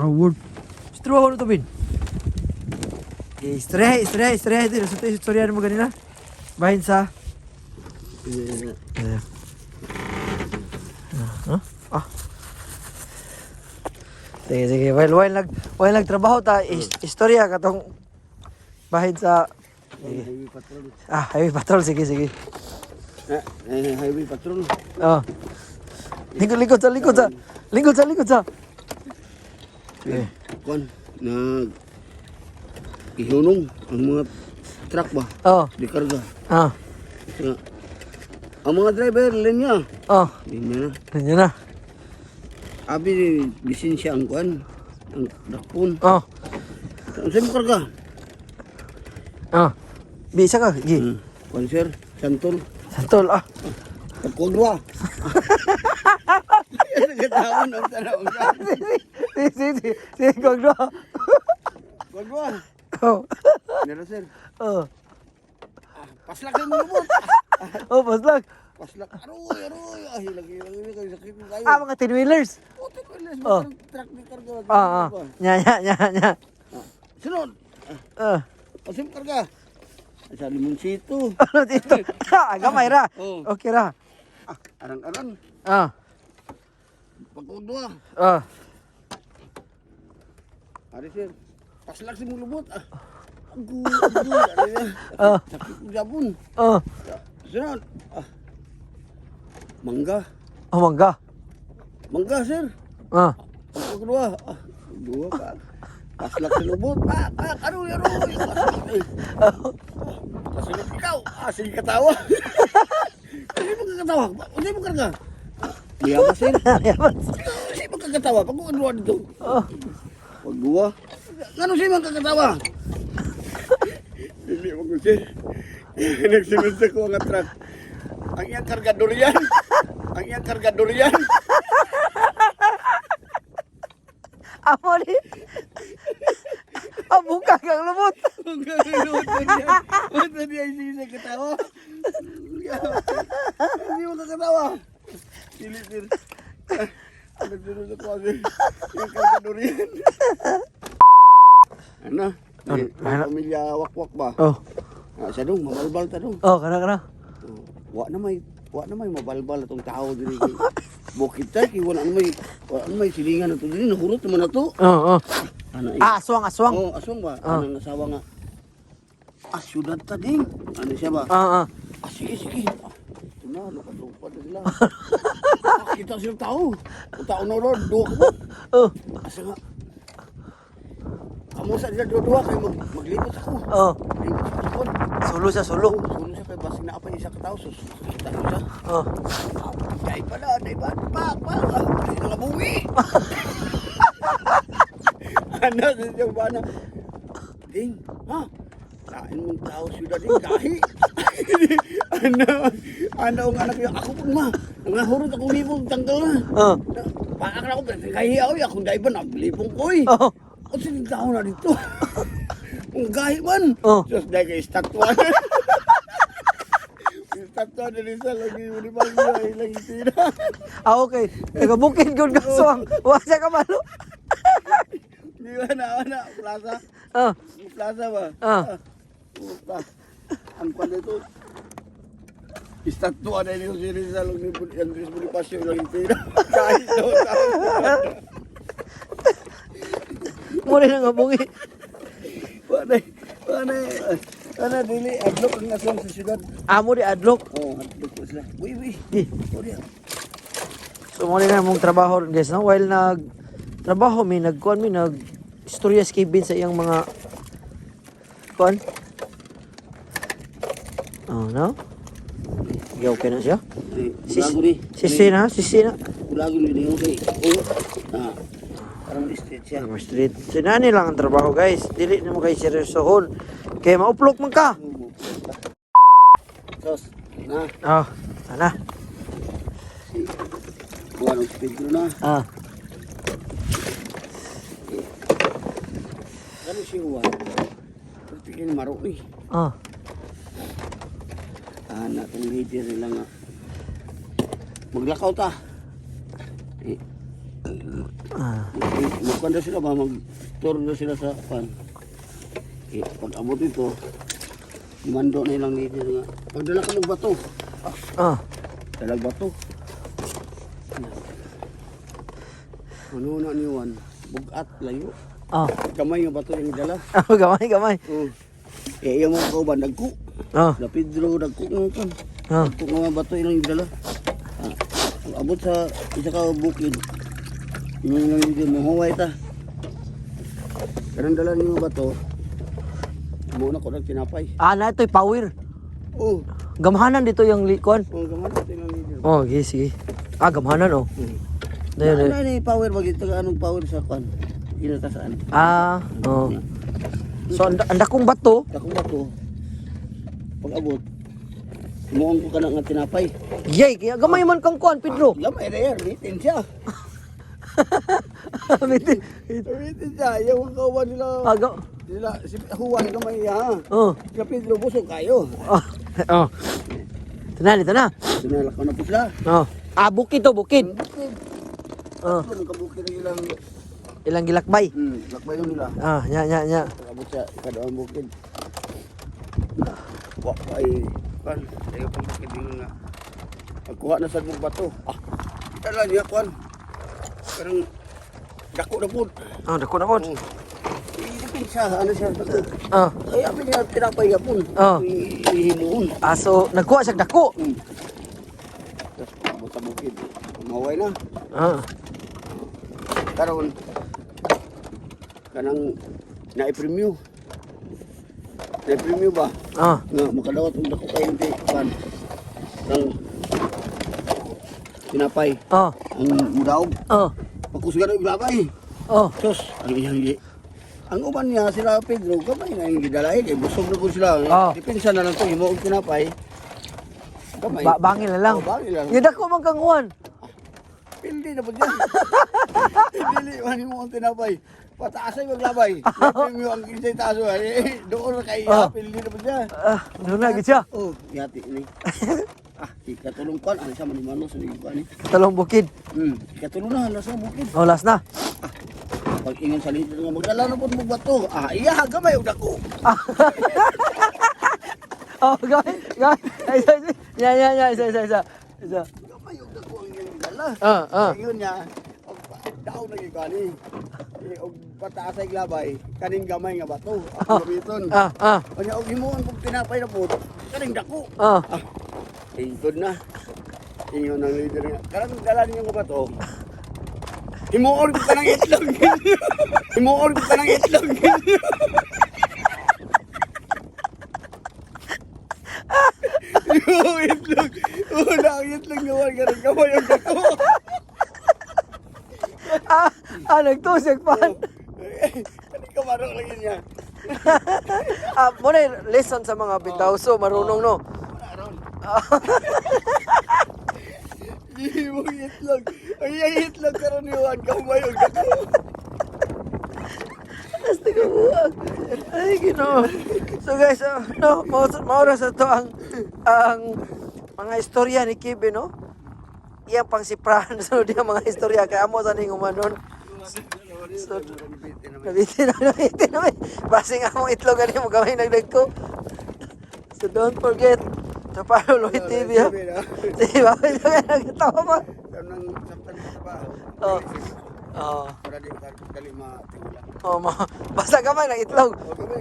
Word. Trabaho na to, Bin. Istorya din. Sa ito, istorya mo ganina. Bahin sa... Sige. While nagtrabaho ta, istorya katong bahin sa... Highway patrol. Highway patrol. Sige. Highway patrol. Oh. Likod sa. Sige. Kuan, ihunong ang mga truck ba? Oh. Di karga. So, ang mga driver, linya. Linya na. Ganyan na. Abi, lisensya ang kuan. Ang dakpon. Saan mo karga? Bisa ka, Gi. Kuan sir, santol. Santol, Pagkudwa. Nagkataon ang tanong. Si Gogdo. Pagkudwa. Meron sir. Paslak din mo lumot. Paslak. Paslak. Aroy. Lagi kayo sakit mo kayo. Mga tin-wheelers. Tin-wheelers. Truck di karga. Nya. Sunod. Asim karga. Sa limoncito. Ano dito? Gamay ra. Okay ra. Arang-arang. Pagkudwa. Ari sir. Paslak si mo lumot. Agu. Sakit mo jabon. Sunod. Mangga. Mangga sir. Pagkudwa. Dua pa. Paslak si lubot. Aroy. Paslak ikaw. Sige katawa. Hindi mo karga. Liyamas sir. Hindi mo kagatawa. Pag-uunwa dito. Pag-uwa. Ano siya mga kagatawa? Hindi mo ko sir. Nagsunod sa ko ang truck. Ang iyang kargador yan. Amo ni. Buka kang lumot. Ano niya yung sige katawa? Hindi mo kagatawa. Sili sir. Nagsunod sa ko sir. Yung kargador yan. Ano? Pamilya wakwak ba? Sa dong, mabalbal ta dong. Kana. Wa na may mabalbal atong tao diri kay bukid tay kay wala na may silingan ato diri nahurot man ato. Aswang. Aswang ba? Ang asawa nga. Syudad ta ding. Ano siya ba? Sige. Ito na, nakatupad na sila. Kita silang tao. Ang tao na ron, duwa ko. Asa nga. Kamu sa dila dua-dua kayo maglibot ako. Maglibot sa tukod. Sulo siya. Sulo siya kay basig na apay isa ka tao. Kita ko siya. Day pa. Pak. Ay na buwi. Ano siya ba na? Ding, kain mong tao sudah ding gahi. Ano ang anak ko ako pun ma. Nangahurot ako libong tanggal na. Paak na ako gahi ako day ba naglibong ko eh. O sining tao na dito. Ang gahi man. Sus dahil kay statwa. Statwa na rin sa lagi mo ni Bagyo. Lagi sila. Okay. Nagabukid ko ng aswang. Wasa ka malo. Di ba na? Plaza? Plaza ba? Ang pala ito. Statwa na rin si Rizal. Andres Bonifacio lagi sila. Kahit daw tao. Muna na nga bungi. Wala, dili, adlok ang aswang sa syudad. Amo di adlok. Adlok po sila. Uy. So muna na mong trabaho rin guys, no? While nagtrabaho nag-istorya si Kevin sa iyang mga kuan. No? Okay na siya? Sisi na. Ulago ni okay. Parang street siya. Street. Sinani lang ang trabaho guys. Dili na mo kay seryosohon. Kaya mauplok man ka. Sos, na. Sana. Buwan ang speed ko na. Ano si Juan? Pagpigil maro ni. Natong leader nila nga. Maglakaw ta. Magkanda sila ba? Mag-tour na sila sa pan. Pag abot ito, imando na ilang nito nga. Pagdala ka ng bato. Dalag bato. Ano na ni Juan? Bugat, layo. Gamay nga bato yung dala. Gamay. Iya mo ko ba nagku? Na Pedro nagku ng kan. Nagku nga bato ilang dala. Ang abot sa isa ka bukid. Yung lang hindi mo huway ta. Karang dala niyo bato. Muna ko nang tinapay. Na ito'y power. Gamhanan dito yung likon. Gamay ito yung leader. Okay, sige. Gamhanan Dahil. Ano ni power bagito anong power sa kan? Inatasaan. So anda kong bato. Dakong bato. Pag abot. Muong ko ka na nga tinapay. Yay, kaya gamay man kang kuan, Pedro. Gamay na yan, bitin siya. Bitin. Bitin siya, yung kawan nila. Sila, si Juan gamay ha. Si Pedro busog kayo. Ito na. Sinalak ko na po sila. Bukid to, bukid. Bukid. Kabukid ang ilang. Ilang gilakbay. Lakbay yun nila. Nya. Abot siya, kadawang bukid. Wak ay, kan, tayo pang bukid yun nga. Pagkuha na sa mong bato. Kita lang niya, kan. Karang, dako na po. Dako na po. Ipin siya, ano siya, bato. Ay, apin niya, tinapay niya po. Ihimuon. So, nagkuha siya dako. Tapos, abot sa bukid. Maway na. Karon kanang na-premiew. Na-premiew ba? Nga makadawat ang dako kayo hindi kan. Kang tinapay. Ang mudaog. Pagkusgan ang labay. Sos, ang iyang ang uban niya sila Pedro, gamay na yung gidalay. Busog na po sila. Dipinsa na lang ito, himuog tinapay. Gamay. Bangil na lang. Bangil lang. Yung dako man kang kuan. Hindi na po dyan. Hindi mo ang tinapay. Pataasay maglabay. Hindi mo ang kinsay taso. Doon na kayo. Hindi na po dyan. Doon na, gitsa. Yati ini. Ikatulong pan. Ano siya manimano sa lingkuan ni. Talong bukid. Ikatulong na. Nasa bukid. Last na. Pag ingon sa lito nga magdala na po magbato. Iya, gamay. Huwag ako. Gamay. Isa. Gamay. Huwag ako ang iyong dala. Ingon niya. Daw na yung kani. Pataasay glabay. Kaning gamay nga bato. Ako gabiton. Kanya, huwag himuan kong tinapay na po. Kaning dako. Ingkod na. Ingon ng leader nga. Karang dala niyo nga bato. Himuon ko ka ng itlog. Himuon ko ka ng itlog. Itlog. Itlog naman ka ng kamay ang dako. Nagtusig pan. Hindi ka marunong lang yun niya. Muna yung lesson sa mga bintawso, marunong no. Hindi mo itlog. Ay, itlog ka rin yun. Kamay ang dako. Basta ka buwag. Ay, Ginoo. So guys, maura sa to ang mga istorya ni Kibe, no? Iyang pangsiprahan sa so, mga istorya kay amo sa ning umanon. So, nabitin na. Basing among itlog ani mo gamay nagdagko. So don't forget to follow Lloyd TV. Sige, bakit na nagtawa pa? Nang sampan sa ba? Para di dali matigulan. Basta gamay ng itlog. Okay.